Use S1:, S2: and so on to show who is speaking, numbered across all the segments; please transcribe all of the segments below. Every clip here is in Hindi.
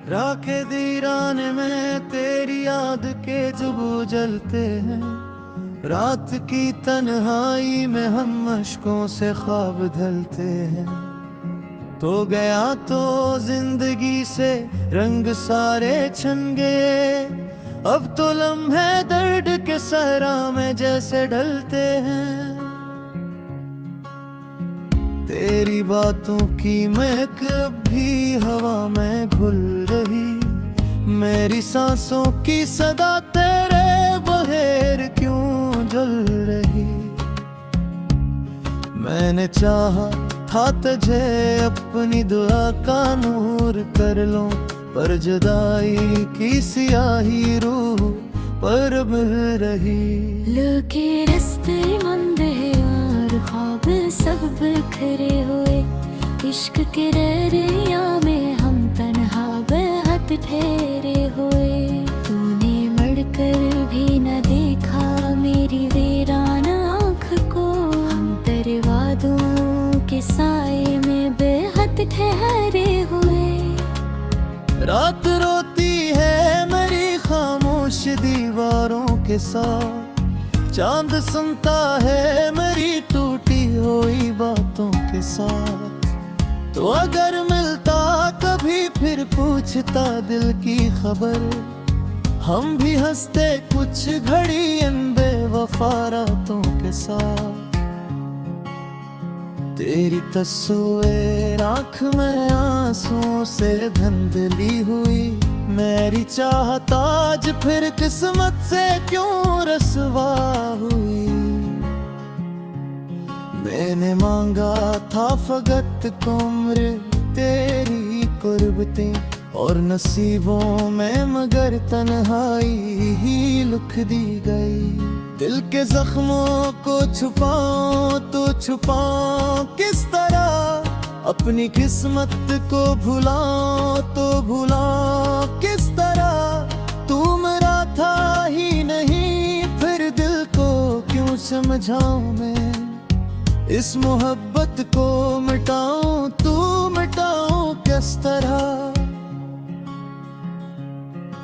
S1: राखे दीवाने में तेरी याद के जुबू जलते हैं। रात की तन्हाई में हम अश्कों से ख्वाब ढलते हैं। तो गया तो जिंदगी से रंग सारे छन गए। अब तो लम्हे दर्द के सहरा में जैसे ढलते हैं। तेरी बातों की महक अब भी हवा में घुल रही। मेरी सांसों की सदा तेरे बगैर क्यों जल रही। मैंने चाहा था तुझे अपनी दुआ का नूर कर लूं, पर जुदाई की सियाही रूह पर मिल रही।
S2: लगे रास्ते मंद है और ख्वाब सब बिखरे हुए। इश्क के दरिया में हम तन्हा बेहद ठहरे हुए। तूने मड़कर भी न देखा मेरी वीरान आँख को। हम तेरे वादों के साए में बेहद ठहरे हुए।
S1: रात रोती है मेरी खामोश दीवारों के साथ। चांद सुनता है मेरी टूटी हुई बातों के साथ। तो अगर मिलता कभी फिर पूछता दिल की खबर। हम भी हंसते कुछ घड़ी इन बेवफा रातों के साथ। तेरी तस्वीर आँख में आंसुओं से धुंधली हुई। मेरी चाहत आज फिर किस्मत से क्यों रसवा हुई। मैंने मांगा था फकत उम्र तेरी कुर्बतें और नसीबों में, मगर तन्हाई ही लिख दी गई। दिल के जख्मों को छुपाऊं तो छुपाऊं किस तरह। अपनी किस्मत को भुलाऊं तो भुलाऊं किस तरह। तू मेरा था ही नहीं फिर दिल को क्यों समझाऊं मैं। इस मोहब्बत को मिटाऊं तू मिटाऊं किस तरह।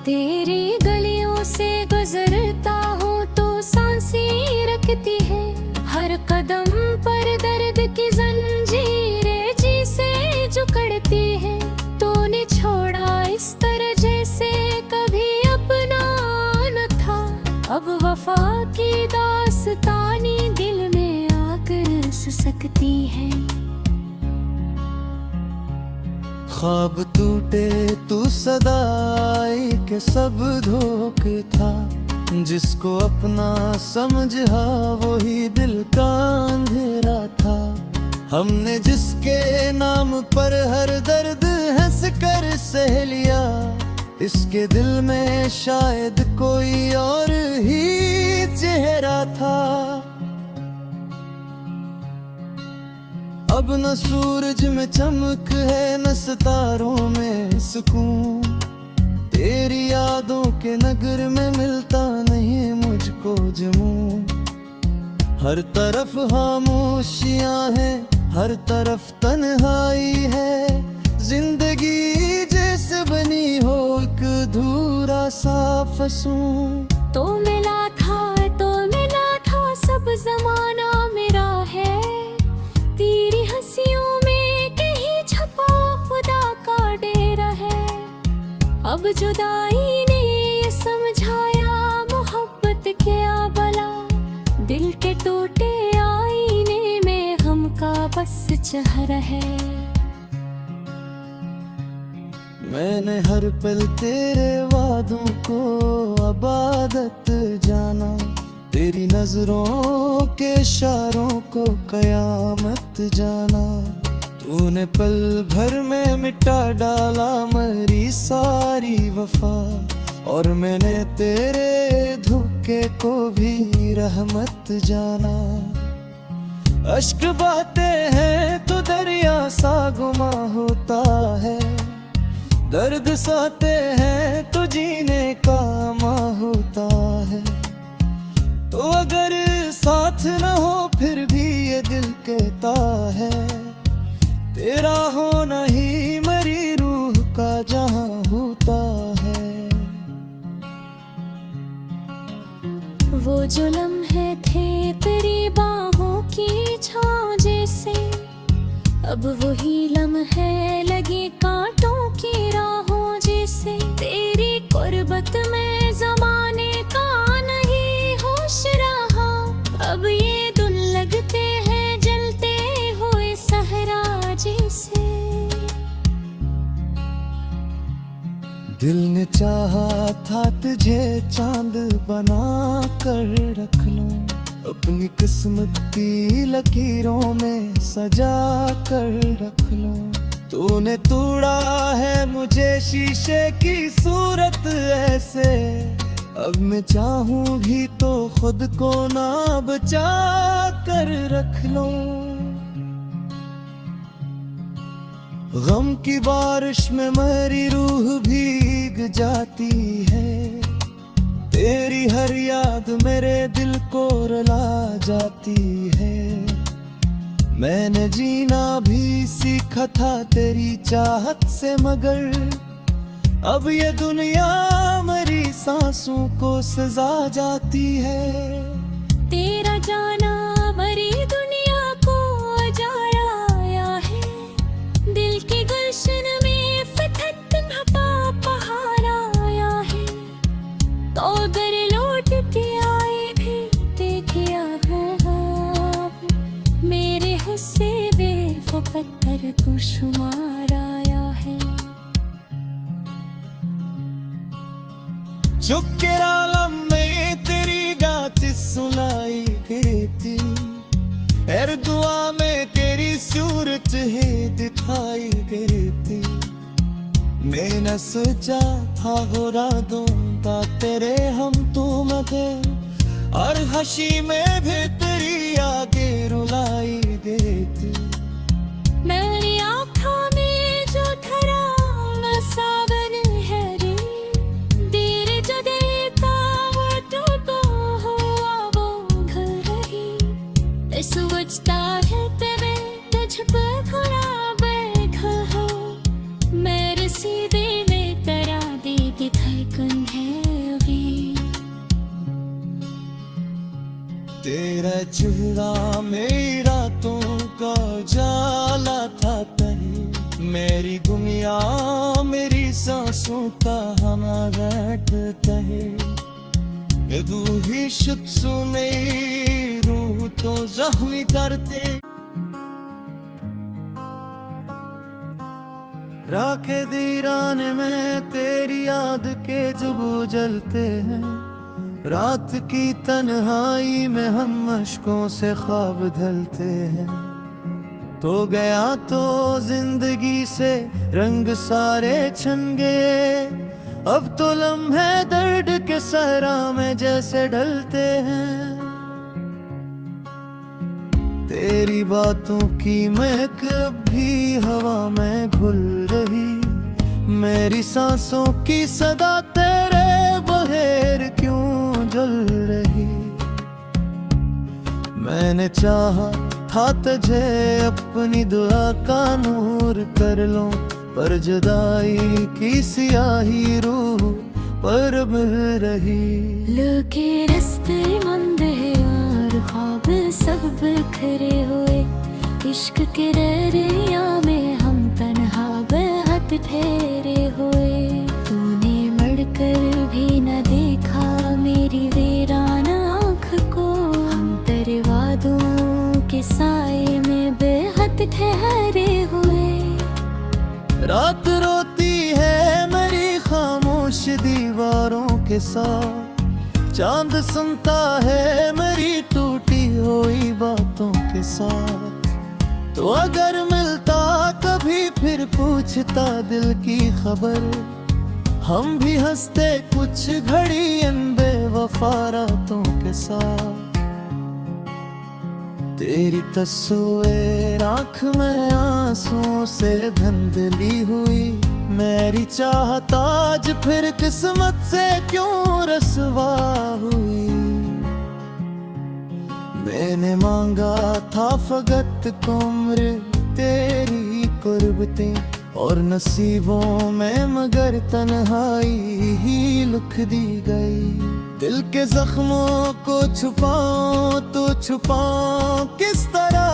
S2: तेरी गलियों से गुजरता हूँ तो सांसें रखती है। हर कदम पर दर्द की जंजीरें जी से जकड़ती है। तूने छोड़ा इस तरह जैसे कभी अपना न था। अब वफा की दास्तानी दिल में आकर रस सकती है।
S1: ख्वाब टूटे तू सदाई के सब धोखे था। जिसको अपना समझा वही दिल का अंधेरा था। हमने जिसके नाम पर हर दर्द हंस कर सह लिया। इसके दिल में शायद कोई और ही चेहरा था। अब न सूरज में चमक है न सितारों में सुकून। तेरी यादों के नगर में मिलता नहीं मुझको जुनून। हर तरफ खामोशियां हैं हर तरफ तन्हाई है। जिंदगी जैसे बनी हो एक अधूरा सा फसूं।
S2: तो मिला था सब जमाना मेरा है। तेरी हंसियों में कहीं छपा खुदा का डेरा है। अब जुदाई ने ये समझाया मोहब्बत क्या भला। दिल के टूटे आईने में गम का बस चेहरा है।
S1: मैंने हर पल तेरे वादों को इबादत जाना। तेरी नजरों के इशारों को कयामत जाना। तूने पल भर में मिटा डाला मेरी सारी वफा। और मैंने तेरे धोखे को भी रहमत जाना। अश्क बहते हैं तो दरिया सा गुमा होता है। दर्द सहते हैं तो जीने का माँ होता है। तो अगर साथ न हो फिर भी ये दिल कहता है। तेरा होना ही मेरी रूह का जहां हो
S2: जो लम्हे थे तेरी बाहों की छाँव जैसे, अब वही लम्हे लगे कांटों की राहों जैसे। तेरी कुर्बत में ज़माने का नहीं होश रहा, अब ये दिन लगते हैं जलते हुए सहरा जैसे।
S1: दिल ने चाहा था तुझे चांद बना कर रख लूं, अपनी किस्मत की लकीरों में सजा कर रख लूं। तूने तोड़ा है मुझे शीशे की सूरत ऐसे, अब मैं चाहूं भी तो खुद को ना बचा कर रख लूं। गम की बारिश में मेरी रूह भीग जाती है, तेरी हर याद मेरे दिल को रुला जाती है। मैंने जीना भी सीखा था तेरी चाहत से, मगर अब ये दुनिया मेरी सांसों को सजा जाती है।
S2: तेरा जाना मरी दुनिया को उजाड़ाया है, दिल के गुलशन में फतहत नपा बहार आया है। तो अगर लौट के आए भी देखिया मेरे हिस्से बेफकतर को शुमार आया है।
S1: चुप के आलम में तेरी गात सुनाई देती, हर दुआ में तेरी सूरत है दिखाई देती। मैं न सोचा था हो रातों का तेरे हम तुम थे, और हंसी में भी तेरी आगे रुलाई देती।
S2: मेरी आँखों में जो धरा न सावन है रे, देर जो देता वो डूबा हुआ वो घर रही। सोचता है तेरे तुझ पर खुला बैठा हो, मेरे सीधे में करा दे कि धड़कन है अभी।
S1: तेरा चेहरा मेरी रातों का जाला था तहे, मेरी दुनिया मेरी सांसों का हमारा तहे। ये दूही शुद्ध सुने रूह तो जख्मी करते, राखे दीरान में तेरी याद के जुबू जलते हैं। रात की तन्हाई में हम अश्कों से ख्वाब ढलते हैं। तो गया तो जिंदगी से रंग सारे छन गए, अब तो लम्हे दर्द के सहरा में जैसे ढलते हैं। तेरी बातों की महक अब भी हवा में घुल रही, मेरी सांसों की सदा तेरे बगैर क्यों जल रही। मैंने चाहा था तुझे अपनी दुआ का नूर कर लूं, पर जुदाई की सियाही रूह पर मिल रही।
S2: लगे रास्ते मंद है यार, ख्वाब सब बिखरे हुए, इश्क के दरिया में हम तन्हा बेहद ठहरे हुए। तूने मड़कर भी न देखा मेरी वीरान आँख को, हम तेरे वादों के साए में बेहद ठहरे हुए।
S1: रात रोती है मेरी खामोश दीवारों के साथ, चांद सुनता है मेरी टूटी हुई बातों के साथ। तो अगर मिलता कभी फिर पूछता दिल की खबर, हम भी हंसते कुछ घड़ी इन बेवफा रातों के साथ। तेरी तस्वीर आँख में आंसुओं से धुंधली हुई, मेरी चाहत आज फिर किस्मत से क्यों रसवा हुई। मैंने मांगा था फकत उम्र तेरी कुर्बतें, और नसीबों में मगर तन्हाई ही लिख दी गई। दिल के जख्मों को छुपाऊं तो छुपाऊं किस तरह,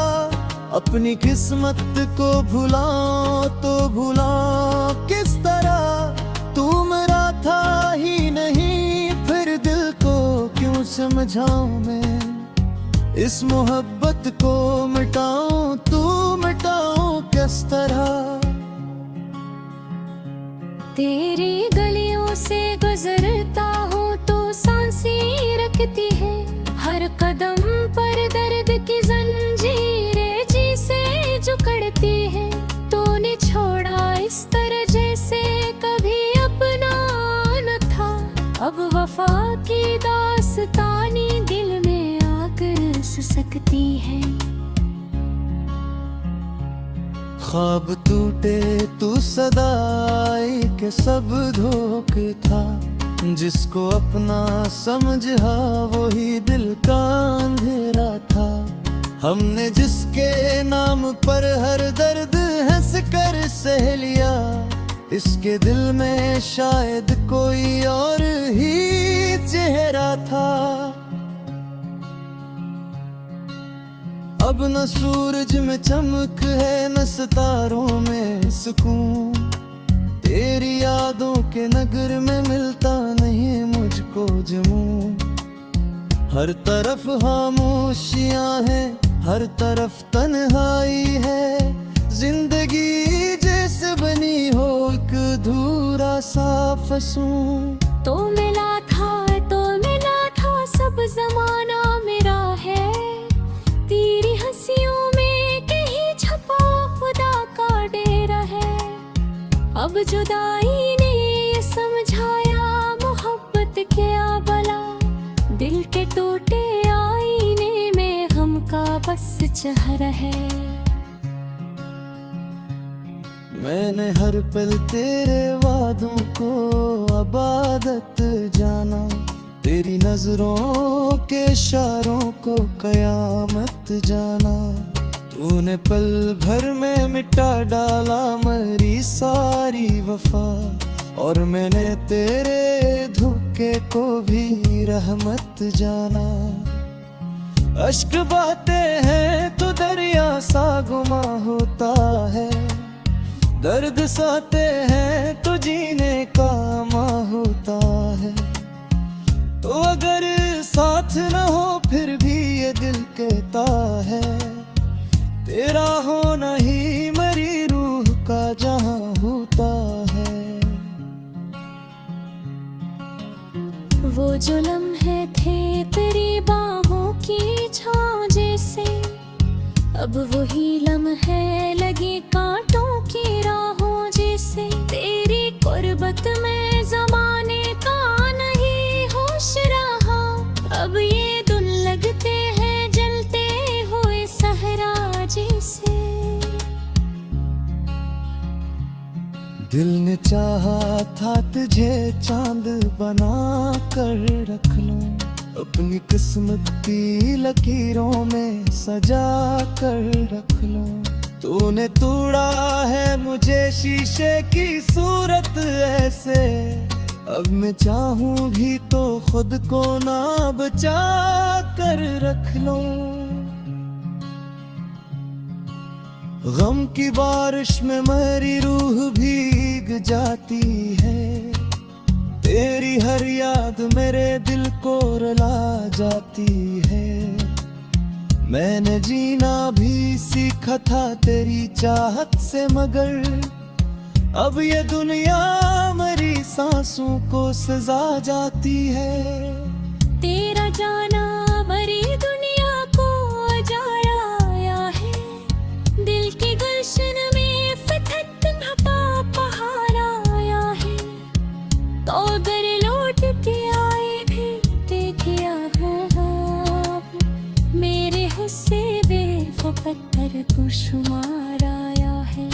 S1: अपनी किस्मत को भुलाऊं तो भुलाऊं किस तरह। तू मेरा था ही नहीं फिर दिल को क्यों समझाऊं मैं, इस मोहब्बत को मिटाऊं तू मिटाऊं किस तरह।
S2: तेरी गलियों से गुजरता हूँ तो सांसें रखती है, हर कदम पर दर्द की जंजीरें जी से जकड़ती है। तूने छोड़ा इस तरह जैसे कभी अपना न था, अब वफा की दास्तानी दिल में आकर सकती है।
S1: ख्वाब टूटे तू सदाई के सब धोखे था, जिसको अपना समझा वही दिल का अंधेरा था। हमने जिसके नाम पर हर दर्द हंस कर सह लिया, इसके दिल में शायद कोई और ही चेहरा था। अब न सूरज में चमक है न सितारों में सुकून, तेरी यादों के नगर में मिलता नहीं मुझको जुनून। हर तरफ खामोशियां हैं हर तरफ तन्हाई है, जिंदगी जैसे बनी हो एक अधूरा सा फसूं।
S2: तो मिला था सब जमाना मेरा है, तेरी हंसियों में कहीं छपा खुदा का डेरा है। अब जुदाई ने ये समझाया मोहब्बत क्या भला, दिल के टूटे आईने में गम का बस चेहरा है।
S1: मैंने हर पल तेरे वादों को अबादत जाना, तेरी नजरों के इशारों को कयामत जाना। तूने पल भर में मिटा डाला मेरी सारी वफा, और मैंने तेरे धोखे को भी रहमत जाना। अश्क बहते हैं तो दरिया सा गुमा होता है, दर्द सहते हैं तो जीने का माँ होता है। तो अगर साथ न हो फिर भी ये दिल कहता है, तेरा होना ही मेरी रूह का जहां होता है।
S2: वो जो लम्हे थे तेरी बाहों की छाँव जैसे, अब वही लम्हे लगे कांटों की राहों जैसे। तेरी कुर्बत में जमाने का नहीं होश रहा, अब ये दिन लगते हैं जलते हुए सहरा जैसे।
S1: दिल ने चाहा था तुझे चांद बना कर रख लूं, अपनी किस्मत की लकीरों में सजा कर रख लूं। तूने तोड़ा है मुझे शीशे की सूरत ऐसे, अब मैं चाहूं भी तो खुद को ना बचा कर रख लूं। गम की बारिश में मेरी रूह भीग जाती है, तेरी हर याद मेरे दिल को रुला जाती है। मैंने जीना भी सीखा था तेरी चाहत से, मगर अब ये दुनिया मेरी सांसों को सजा जाती है।
S2: तेरा जाना मरी दुनिया को जाया है, दिल के गुलशन में फतहत नपा पहाड़ आया है। तो अगर लौट के आए भी देखिया मेरे हिस्से बेफकतर को शुमार आया है।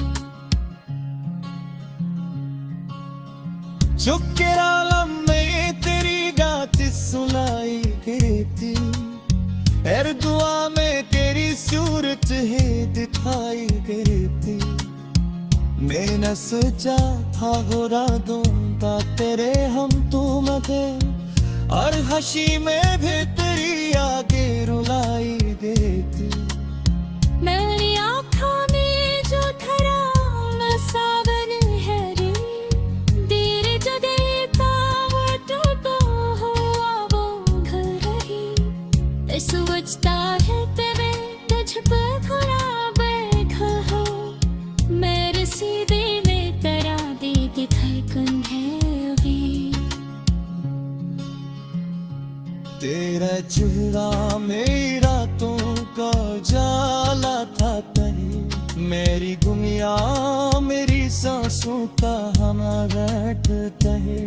S1: चुपके आलम में तेरी गात सुनाई देती, हर दुआ में तेरी सूरत है दिखाई देती। मैं न सोचा था हो रातों का तेरे हम तुम थे, और हंसी में भी तेरी आगे रुलाई देती।
S2: मेरी आँखों में जो ठहरा मैं सावन है रे, तेरे जो देता वो टूटा हुआ वो घर रही। सोचता है तेरे तुझ पर भरा बैठा हो, मेरे सीधे में तेरा दी धड़कन है अभी।
S1: तेरा चेहरा मेरी रातों का जाला था तहे, मेरी गुमिया मेरी सांसों का हमारा तहे।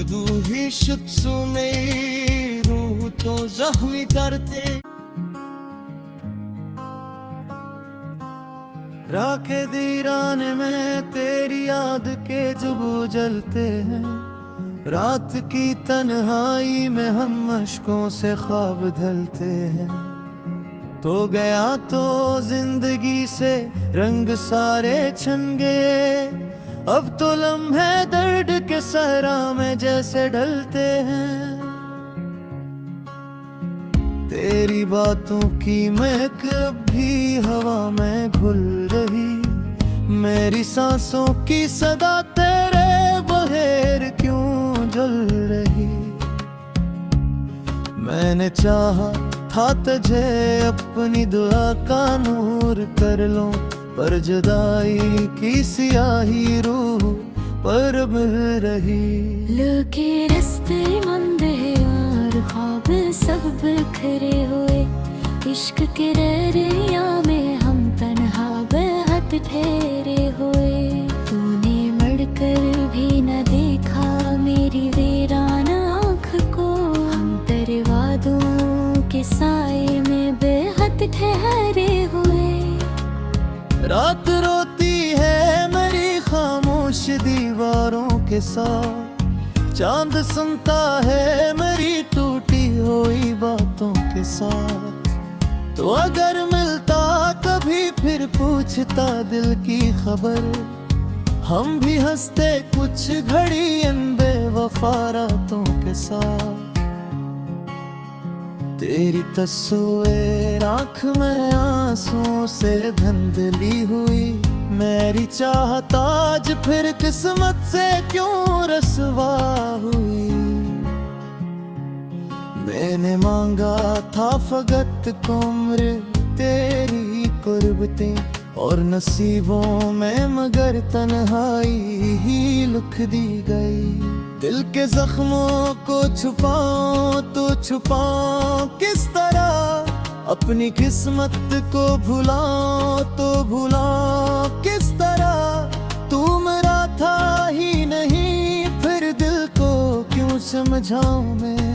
S1: तू ही शुत्सु मेरी रूह तो जख्मी करते। राखे दीराने में तेरी याद के जुबू जलते हैं, रात की तन्हाई में हम अश्कों से ख्वाब ढलते हैं। तो गया तो जिंदगी से रंग सारे छन गए, अब तो लम्हे दर्द के सहरा में जैसे ढलते हैं। तेरी बातों की महक अब भी हवा में घुल रही, मेरी सांसों की सदा तेरे बगैर क्यों जल रही। मैंने चाहा था तुझे अपनी दुआ का नूर कर लूं, पर जुदाई की सियाही रूह पर मिल रही।
S2: लगे रास्ते मंद है और ख्वाब सब बिखरे हुए, इश्क के दरिया में हम तन्हा बेहद ठहरे हुए। तूने मड़कर भी न देखा मेरी वीरान आँख को, हम तेरे वादों के साए में बेहद ठहरे हुए।
S1: रात रोती है मेरी खामोश दीवारों के साथ, चांद सुनता है मेरी टूटी हुई बातों के साथ। तो अगर मिलता कभी फिर पूछता दिल की खबर, हम भी हंसते कुछ घड़ी इन बेवफा रातों के साथ। तेरी तस्वीर आँख में आंसुओं से धुंधली हुई, मेरी चाहत आज फिर किस्मत से क्यों रसवा हुई। मैंने मांगा था फकत उम्र तेरी कुर्बतें, और नसीबों में मगर तन्हाई ही लिख दी गई। दिल के जख्मों को छुपाऊं तो छुपाऊं किस तरह, अपनी किस्मत को भुलाऊं तो भुलाऊं किस तरह। तू मेरा था ही नहीं फिर दिल को क्यों समझाऊं मैं,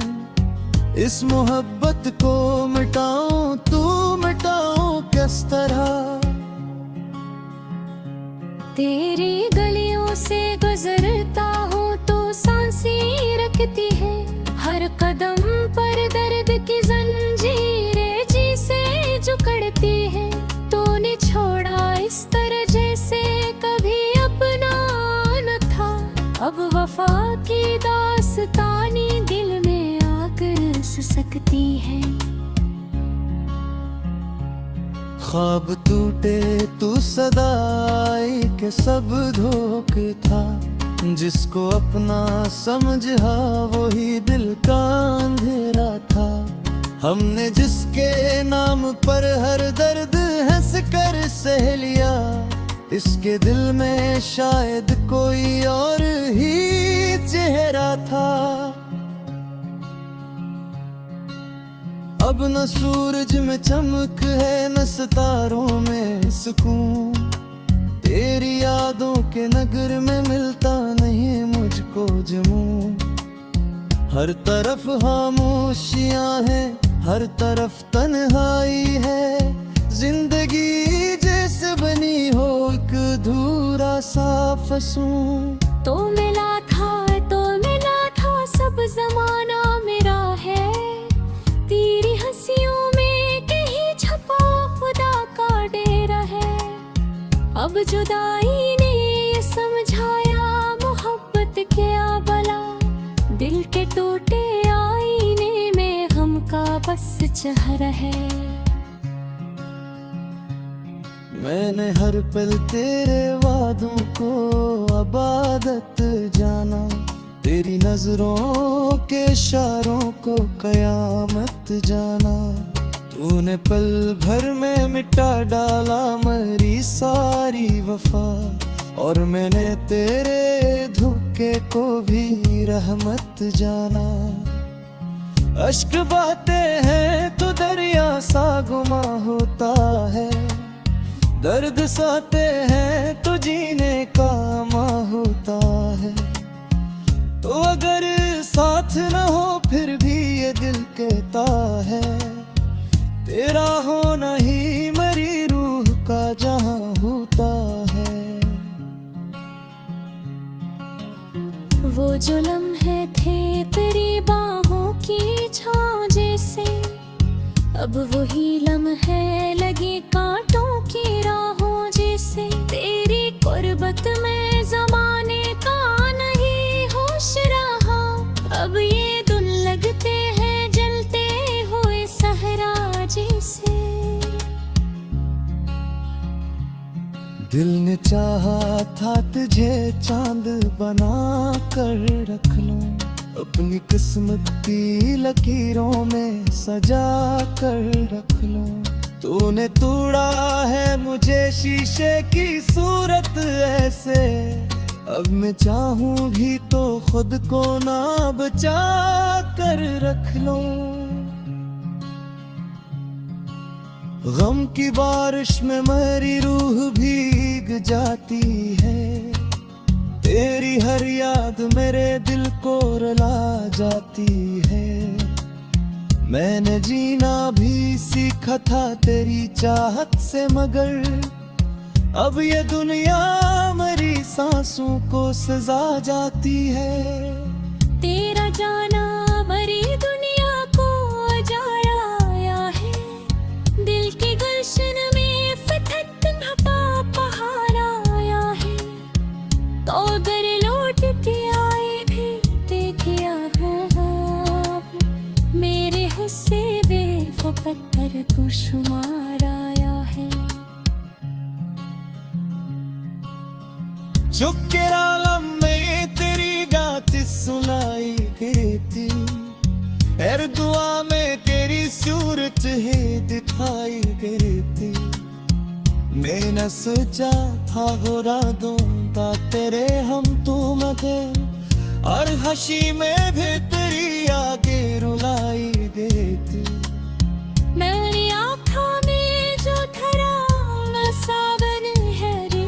S1: इस मोहब्बत को मिटाऊं तू मिटाऊं किस तरह।
S2: तेरी गलियों से गुजरता हूँ तो सांसें रखती है, हर कदम पर दर्द की जंजीरें जी से जकड़ती है। तूने छोड़ा इस तरह जैसे कभी अपना न था, अब वफा की दास्तानी दिल में आकर रस सकती है।
S1: ख्वाब टूटे तू सदाई के सब धोखे था, जिसको अपना समझा वही दिल का अंधेरा था। हमने जिसके नाम पर हर दर्द हंस कर सह लिया, इसके दिल में शायद कोई और ही चेहरा था। अब न सूरज में चमक है न सितारों में सुकून, तेरी यादों के नगर में मिलता नहीं मुझको जुनून। हर तरफ खामोशियां हैं, हर तरफ तन्हाई है, जिंदगी जैसे बनी हो एक अधूरा सा फसूं।
S2: तो मिला था सब जमाना मेरा है, तेरी हंसियों में कहीं छपा खुदा का डेरा है। अब जुदाई ने ये समझाया मोहब्बत क्या भला, दिल के टूटे आईने में गम का बस चेहरा है।
S1: मैंने हर पल तेरे वादों को इबादत जाना, तेरी नजरों के इशारों को कयामत जाना। तूने पल भर में मिटा डाला मेरी सारी वफा, और मैंने तेरे धोखे को भी रहमत जाना। अश्क बहते हैं तो दरिया सा गुमा होता है, दर्द सहते हैं तो जीने का माँ होता है। तो अगर साथ न हो फिर भी ये दिल कहता है, तेरा होना ही मेरी रूह का जहां होता है।
S2: वो जो लम्हे थे तेरी बाहों की छाँव जैसे, अब वही लम्हे लगी कांटों की राहों जैसे। तेरी कुर्बत में ज़माने का नहीं होश रहा, अब ये दिन लगते हैं जलते हुए सहरा जैसे।
S1: दिल ने चाहा था तुझे चांद बना कर रख लूं, अपनी किस्मत की लकीरों में सजा कर रख लूं। तूने तोड़ा है मुझे शीशे की सूरत ऐसे, अब मैं चाहूं भी तो खुद को ना बचा कर रख लूं। गम की बारिश में मेरी रूह भीग जाती है, तेरी हर याद मेरे दिल को रुला जाती है। मैंने जीना भी सीखा था तेरी चाहत से, मगर अब ये दुनिया मेरी सांसों को सजा जाती है।
S2: तेरा जाना मरी दुनिया को उजाया है, दिल की गुलशन में फतहत नपा बहार आया है। तो अगर लौट के आए भी देखिया मेरे हिस्से बेफकतर को शुमार आया है।
S1: चुप के आलम में तेरी गाती सुनाई देती, हर दुआ में तेरी सूरत ही दिखाई देती। मैं न सोचा था हो रातों का तेरे हम तुम थे, और हंसी में भी तेरी आगे रुलाई देती।
S2: मेरी आँखों में जो धरा न सावन है रे,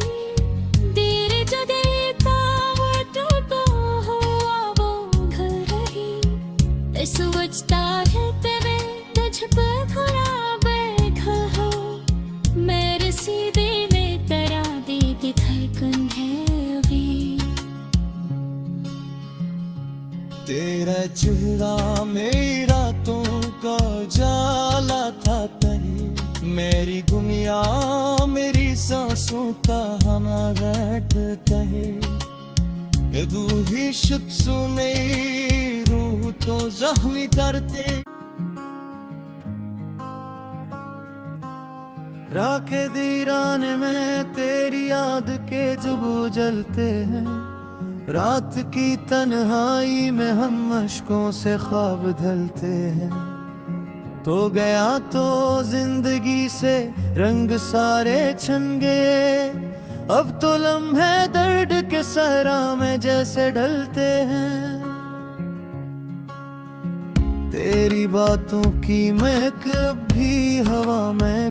S2: देर जो देता वो टूटा हुआ वो घर रही। सोचता है तेरे तुझ पर खुला बैठा हो, मेरे सीधे में तेरा दी धड़कन है अभी।
S1: तेरा चेहरा मेरी रातों का जाला था तहे, मेरी गुमिया मेरी सांसों का हमारा कहे। ये दूही शुद्ध सुने रूह तो जख्मी करते, राखे दीरान में तेरी याद के जुबू जलते हैं। रात की तन्हाई में हम अश्कों से ख्वाब ढलते हैं। तो गया तो जिंदगी से रंग सारे छन गए, अब तो लम्हे दर्द के सहरा में जैसे ढलते हैं। तेरी बातों की महक अब भी हवा में